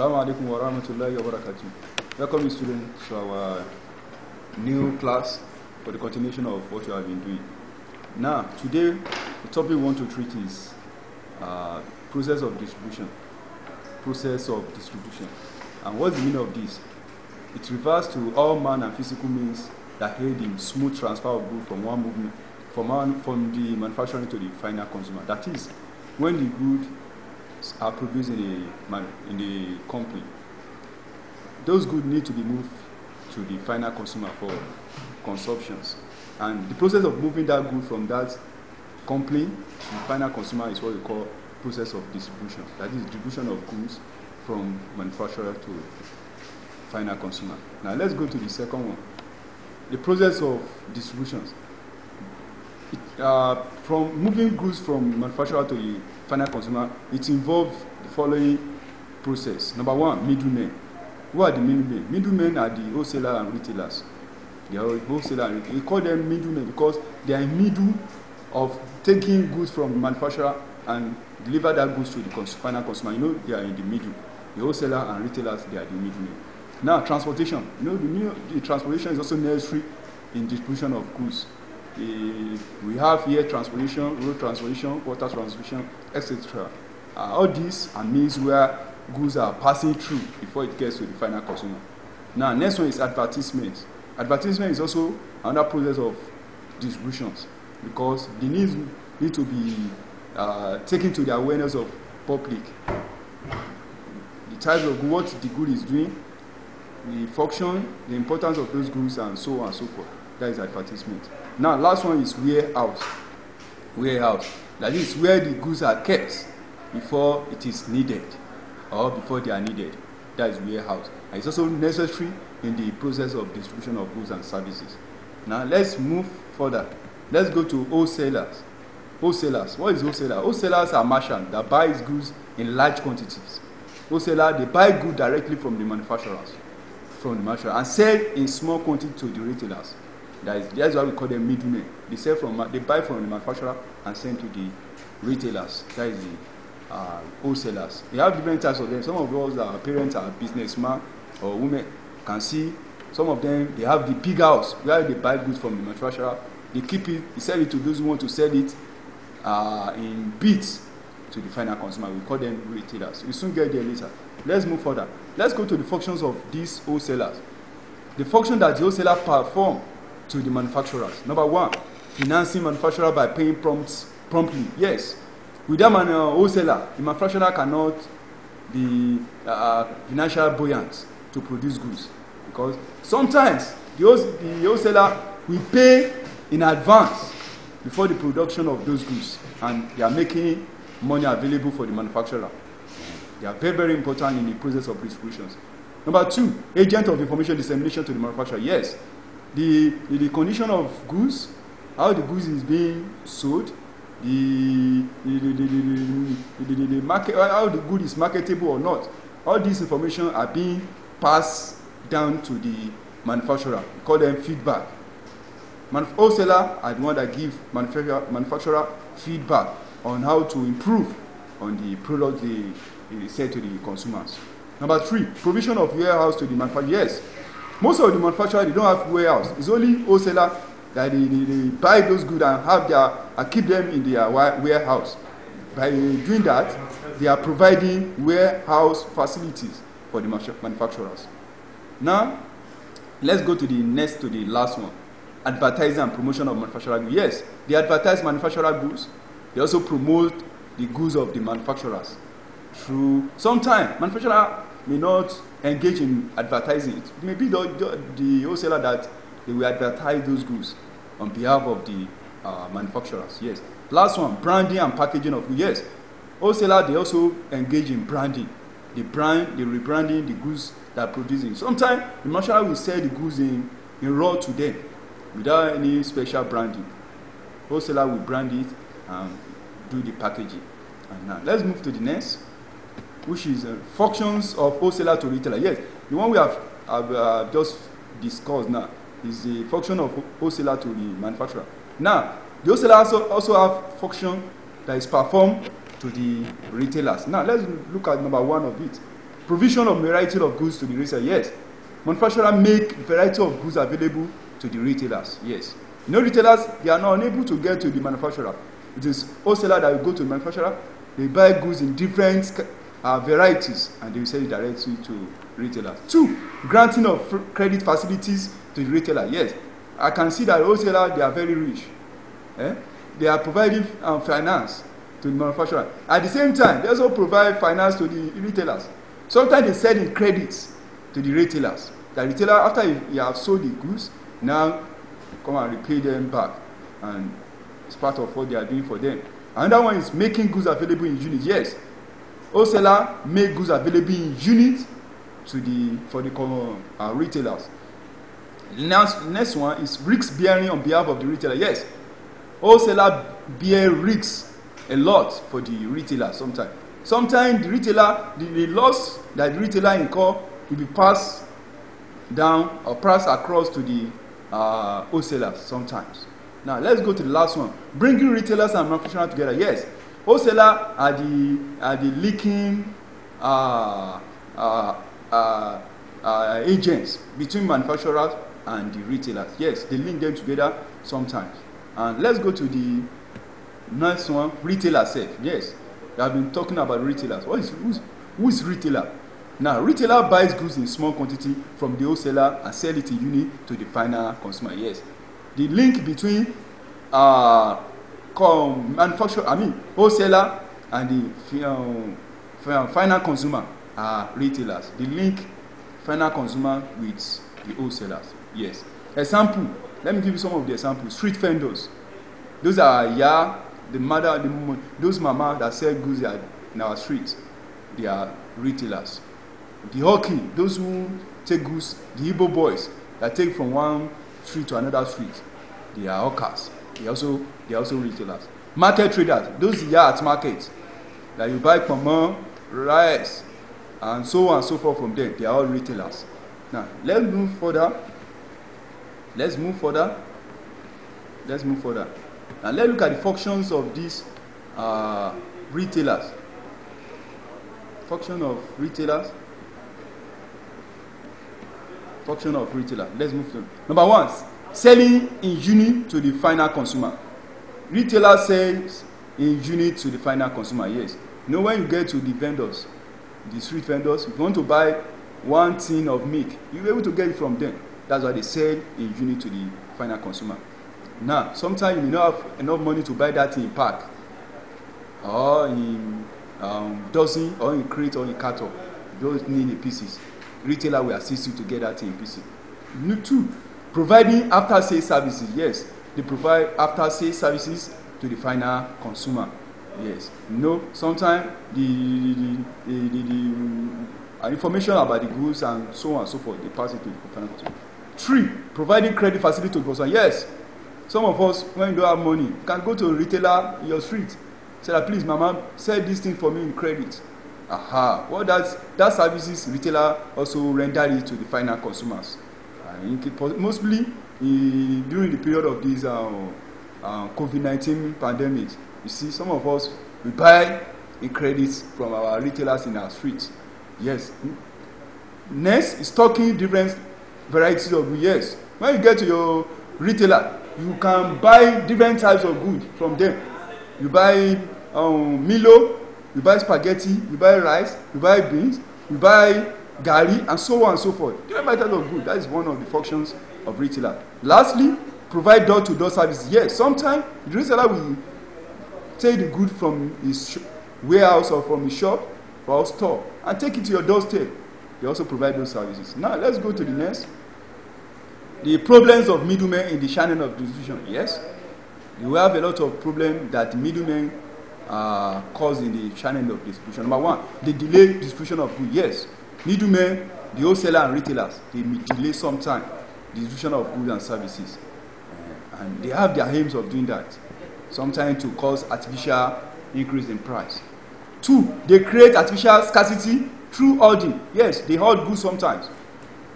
Assalamu alaikum wa rahmatullahi wa barakatuh. Welcome students to our new class for the continuation of what you have been doing. Now, today the topic we want to treat is process of distribution. Process of distribution. And what's the meaning of this? It refers to all manner and physical means that aid in smooth transfer of goods from one movement from the manufacturer to the final consumer. That is, when the goods are produced in the company, those goods need to be moved to the final consumer for consumptions. And the process of moving that good from that company to the final consumer is what we call process of distribution. That is distribution of goods from manufacturer to final consumer. Now let's go to the second one. The process of distributions. From moving goods from manufacturer to the final consumer, it involves the following process. Number one, middlemen. Who are the middlemen? Middlemen are the wholesalers and retailers. They are wholesalers and retailers. We call them middlemen because they are in middle of taking goods from the manufacturer and deliver that goods to the final consumer. You know, they are in the middle. The wholesalers and retailers, they are the middlemen. Now, transportation. You know, the transportation is also necessary in distribution of goods. We have here transportation, road transportation, water transportation, etc. All these are means where goods are passing through before it gets to the final consumer. Now, next one is advertisement. Advertisement is also another process of distributions because the needs need to be taken to the awareness of public. The type of what the good is doing, the function, the importance of those goods, and so on and so forth. That is advertisement. Now, last one is warehouse. Warehouse. That is where the goods are kept before it is needed or before they are needed. That is warehouse. And it's also necessary in the process of distribution of goods and services. Now, let's move further. Let's go to wholesalers. Wholesalers. What is wholesaler? Wholesalers are merchants that buy goods in large quantities. Wholesalers, they buy goods directly from the manufacturers, and sell in small quantity to the retailers. That's why we call them middlemen. They buy from the manufacturer and send to the retailers. That is the wholesalers. They have different types of them. Some of us, our parents are businessmen or women. You can see some of them, they have the big house where they buy goods from the manufacturer. They keep it, they sell it to those who want to sell it in bits to the final consumer. We call them retailers. We'll soon get there later. Let's move further. Let's go to the functions of these wholesalers. The function that the wholesaler perform to the manufacturers. Number one, financing manufacturer by paying promptly. Yes, without an wholesaler, the manufacturer cannot be financial buoyant to produce goods because sometimes the wholesaler will pay in advance before the production of those goods, and they are making money available for the manufacturer. They are very, very important in the process of distributions. Number two, agent of information dissemination to the manufacturer. Yes, the condition of goods, how the goods is being sold, the market, how the good is marketable or not. All these information are being passed down to the manufacturer. We call them feedback. Wholesaler are the one that give manufacturer feedback on how to improve on the product they sell to the consumers. Number three, provision of warehouse to the manufacturer. Yes, most of the manufacturers, they don't have warehouse. It's only wholesaler that they buy those goods and keep them in their warehouse. By doing that, they are providing warehouse facilities for the manufacturers. Now, let's go to the last one. Advertising and promotion of manufacturer goods. Yes, they advertise manufacturer goods. They also promote the goods of the manufacturers. Through sometimes manufacturer may not engage in advertising. It may be the wholesaler that they will advertise those goods on behalf of the manufacturers. Yes. Last one, branding and packaging of goods. Yes, wholesaler, they also engage in branding. They rebranding the goods that are producing. Sometimes the manufacturer will sell the goods in raw to them without any special branding. Wholesaler will brand it and do the packaging. And now let's move to the next, which is functions of wholesaler to retailer. Yes, the one we have just discussed now is the function of wholesaler to the manufacturer. Now, the wholesaler also have function that is performed to the retailers. Now, let's look at number one of it. Provision of variety of goods to the retailer. Yes. Manufacturer make variety of goods available to the retailers. Yes. You know, retailers, they are not unable to get to the manufacturer. It is wholesaler that will go to the manufacturer. They buy goods in different varieties and they will sell it directly to retailers. 2, granting of credit facilities to the retailer. Yes. I can see that wholesaler, they are very rich. They are providing finance to the manufacturer. At the same time, they also provide finance to the retailers. Sometimes they sell in credits to the retailers. The retailer, after he has sold the goods, now come and repay them back. And it's part of what they are doing for them. Another one is making goods available in unit. Yes. Wholesaler make goods available in unit for the retailers. The next one is risk bearing on behalf of the retailer. Yes. Wholesaler bear risks a lot for the retailer sometimes. Sometimes the retailer, the loss that the retailer incur will be passed down or passed across to the wholesalers sometimes. Now let's go to the last one. Bringing retailers and manufacturers together. Yes, wholesaler are the linking agents between manufacturers and the retailers. Yes, they link them together sometimes. And let's go to the next one. Retailer self. Yes, we have been talking about retailers. Who is retailer? Now, retailer buys goods in small quantity from the wholesaler and sell it in unit to the final consumer. Yes, the link between wholesaler and the final consumer are retailers. The link final consumer with the wholesalers. Yes. Example. Let me give you some of the examples. Street vendors. Those are those mama that sell goods in our streets. They are retailers. The hawking, those who take goods, the Igbo boys that take from one street to another street, they are hawkers. They are also retailers. Market traders, those at market that you buy pomo, rice, and so on and so forth from them, they are all retailers. Now let's move further. Now let's look at the functions of these retailers. Function of retailer. Let's move to number 1. Selling in unit to the final consumer. Retailer sells in unit to the final consumer. Yes. You know, when you get to the vendors, the street vendors, if you want to buy one tin of milk, you'll be able to get it from them. That's why they sell in unit to the final consumer. Now, sometimes you may not have enough money to buy that in pack, or in dozen, or in crate, or in carton. You don't need the pieces. Retailer will assist you to get that in pieces. 2, providing after sales services. Yes, they provide after sales services to the final consumer. Yes, you know, sometimes the information about the goods and so on and so forth, they pass it to the final consumer. 3, providing credit facility to the consumer. Yes, some of us, when you don't have money, you can go to a retailer in your street, say that, please mama, sell this thing for me in credit. Well, that services retailer also render it to the final consumers. Mostly during the period of this COVID-19 pandemic, you see, some of us, we buy in credits from our retailers in our streets. Yes. Next is stocking different varieties of goods. Yes. When you get to your retailer, you can buy different types of goods from them. You buy Milo, you buy spaghetti, you buy rice, you buy beans, you buy gari, and so on and so forth. Different types of goods. That is one of the functions of retailer. Lastly, provide door-to-door service. Yes, sometimes the retailer will take the good from his warehouse or from his shop or store and take it to your doorstep. They also provide those services. Now let's go to the next. The problems of middlemen in the channel of distribution. Yes, you have a lot of problems that middlemen cause in the channel of distribution. Number 1, they delay distribution of goods. Yes, middlemen, the wholesaler and retailers, they delay sometimes the distribution of goods and services, and they have their aims of doing that. Sometimes to cause artificial increase in price. 2, they create artificial scarcity through hoarding. Yes, they hoard goods sometimes.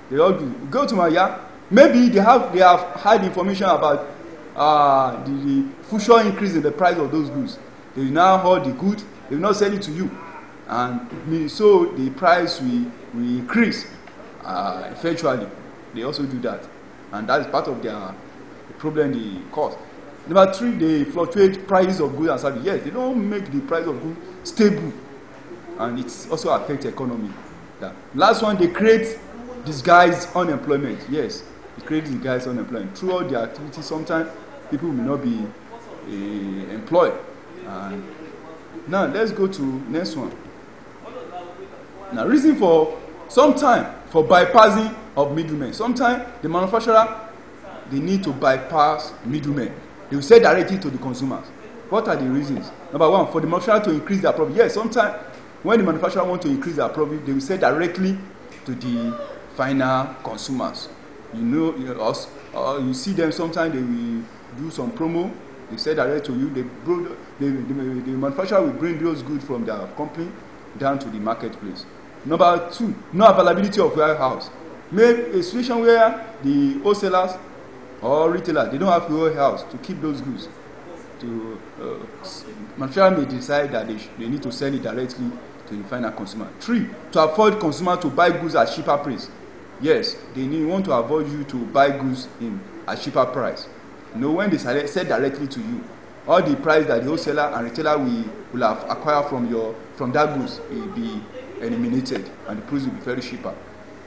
They hoard goods. Go to my yard. Maybe they have had information about the future increase in the price of those goods. They will now hoard the good. They will not sell it to you. and so the price will increase eventually. They also do that, and that is part of their problem they cause. Number 3, they fluctuate prices of goods and services. Yes, they don't make the price of goods stable, and it also affects the economy. Last one, they create disguised unemployment. Yes, they create disguised unemployment. Throughout their activities, sometimes people will not be employed. And now let's go to next one. Now, reason for sometimes for bypassing of middlemen. Sometimes the manufacturer, they need to bypass middlemen. They will sell directly to the consumers. What are the reasons? Number 1, for the manufacturer to increase their profit. Yes, sometimes when the manufacturer want to increase their profit, they will sell directly to the final consumers. You see them sometimes, they will do some promo, they sell direct to you. The manufacturer will bring those goods from their company down to the marketplace. Number 2, no availability of warehouse. Maybe a situation where the wholesalers or retailers, they don't have a warehouse to keep those goods. Manufacturer may decide that they need to sell it directly to the final consumer. 3, to avoid consumer to buy goods at cheaper price. Yes, they want to avoid you to buy goods at cheaper price. When they sell directly to you, all the price that the wholesaler and retailer will have acquired from that goods will be eliminated, and the price will be very cheaper.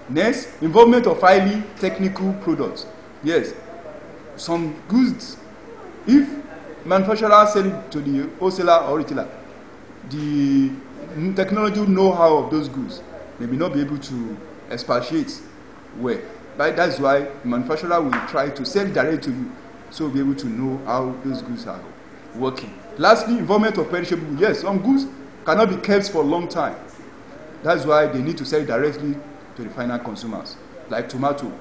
Next, involvement of highly technical products. Yes, some goods, if manufacturer sell it to the wholesaler or retailer, the technology know-how of those goods may not be able to expatiate well. But that's why the manufacturer will try to sell it direct to you, so we'll be able to know how those goods are working. Lastly, involvement of perishable goods. Yes, some goods cannot be kept for a long time. That's why they need to sell it directly to the final consumers, like tomato,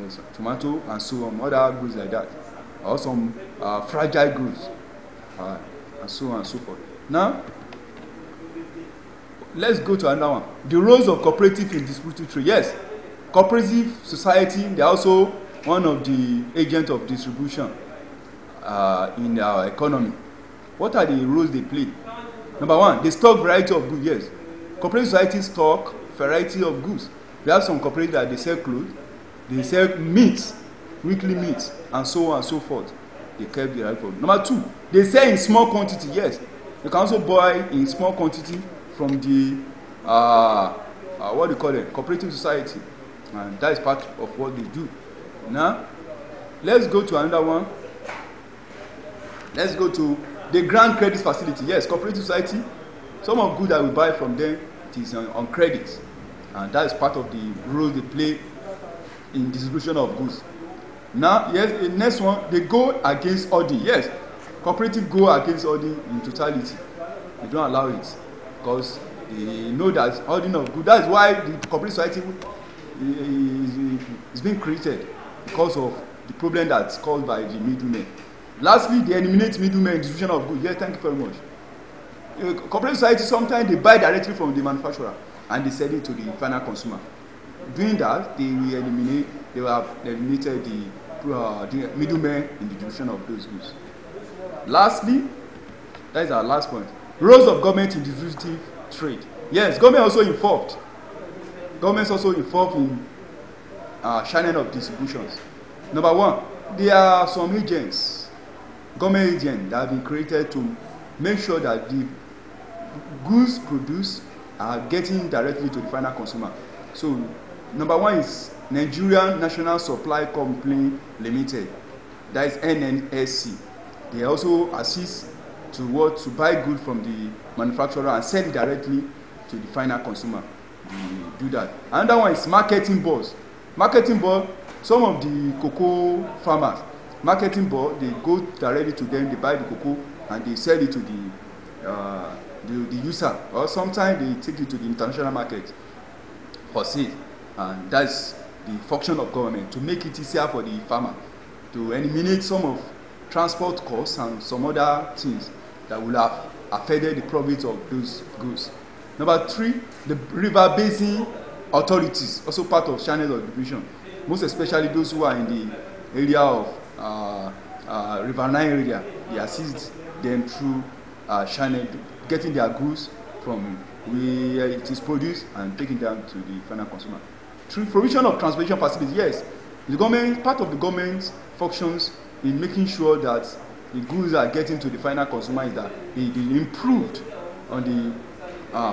yes, tomato and so on, other goods like that, or some fragile goods, and so on and so forth. Now, let's go to another one. The roles of cooperative in distributive trade. Yes, cooperative society, they are also one of the agents of distribution in our economy. What are the roles they play? Number 1, they stock variety of goods. Yes, cooperative society stock variety of goods. We have some cooperatives that they sell clothes, they sell meat, weekly meat, and so on and so forth. They keep the right product. Number 2, they sell in small quantity. Yes, you can also buy in small quantity from the what do you call it, cooperative society, and that is part of what they do. Now, let's go to another one. Let's go to the grant credit facility. Yes, cooperative society, some of goods that we buy from them, it is on credit, and that is part of the role they play in distribution of goods. Now, yes, the next one, they go against hoarding. Yes, cooperative go against hoarding in totality. They don't allow it because they know that hoarding of goods. That is why the cooperative society is being created, because of the problem that's caused by the middlemen. Lastly, they eliminate middlemen in distribution of goods. Yes, thank you very much. Cooperative society, sometimes they buy directly from the manufacturer and they sell it to the final consumer. Doing that, they will have eliminated the middlemen in the distribution of those goods. Lastly, that is our last point. Roles of government in distributive trade. Yes, government also involved. Government also involved in channel of distributions. Number 1, there are some agents, government agents, that have been created to make sure that the goods produced are getting directly to the final consumer. So, number 1 is Nigerian National Supply Company Limited, that is NNSC. They also assist to buy goods from the manufacturer and sell it directly to the final consumer. They do that. Another one is marketing boards. Marketing board, some of the cocoa farmers, marketing board, they go directly to them, they buy the cocoa and they sell it to the user, or sometimes they take it to the international market for sale. And that's the function of government, to make it easier for the farmer, to eliminate some of transport costs and some other things that will have affected the profits of those goods. Number 3, the river basin authorities, also part of channels of distribution, most especially those who are in the area of riverine area. They assist them through channel, getting their goods from it is produced and taken down to the final consumer. Through provision of transportation facilities, yes, the government, part of the government's functions in making sure that the goods are getting to the final consumer is that they improved on the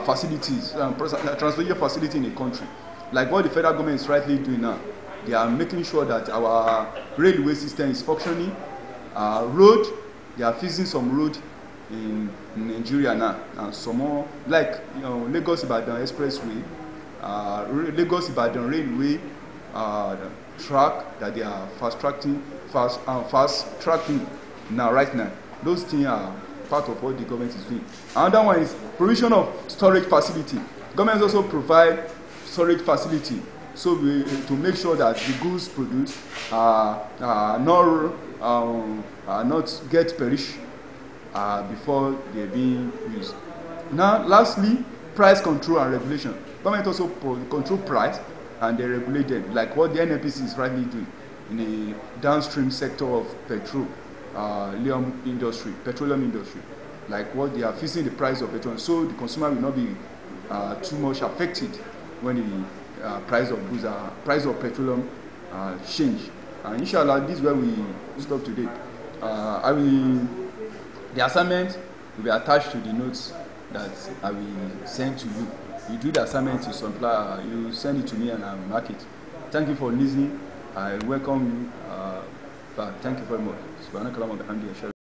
facilities, transportation facility in the country. Like what the federal government is rightly doing now. They are making sure that our railway system is functioning. Road, they are fixing some road in Nigeria now, and some more, like Lagos-Ibadan Expressway, Lagos-Ibadan Railway track that they are fast tracking now, right now. Those things are part of what the government is doing. Another one is provision of storage facility. Government also provide storage facility so to make sure that the goods produced not get perish before they're being used. Now, lastly, price control and regulation. Government also control price and they regulate them, like what the NNPC is rightly doing in the downstream sector of petroleum industry, like what they are fixing the price of petroleum, so the consumer will not be too much affected when the price of petroleum change. And inshallah, this is where we stop today. The assignment will be attached to the notes that I will send to you. You do the assignment, you send it to me and I will mark it. Thank you for listening. I welcome you. Thank you very much.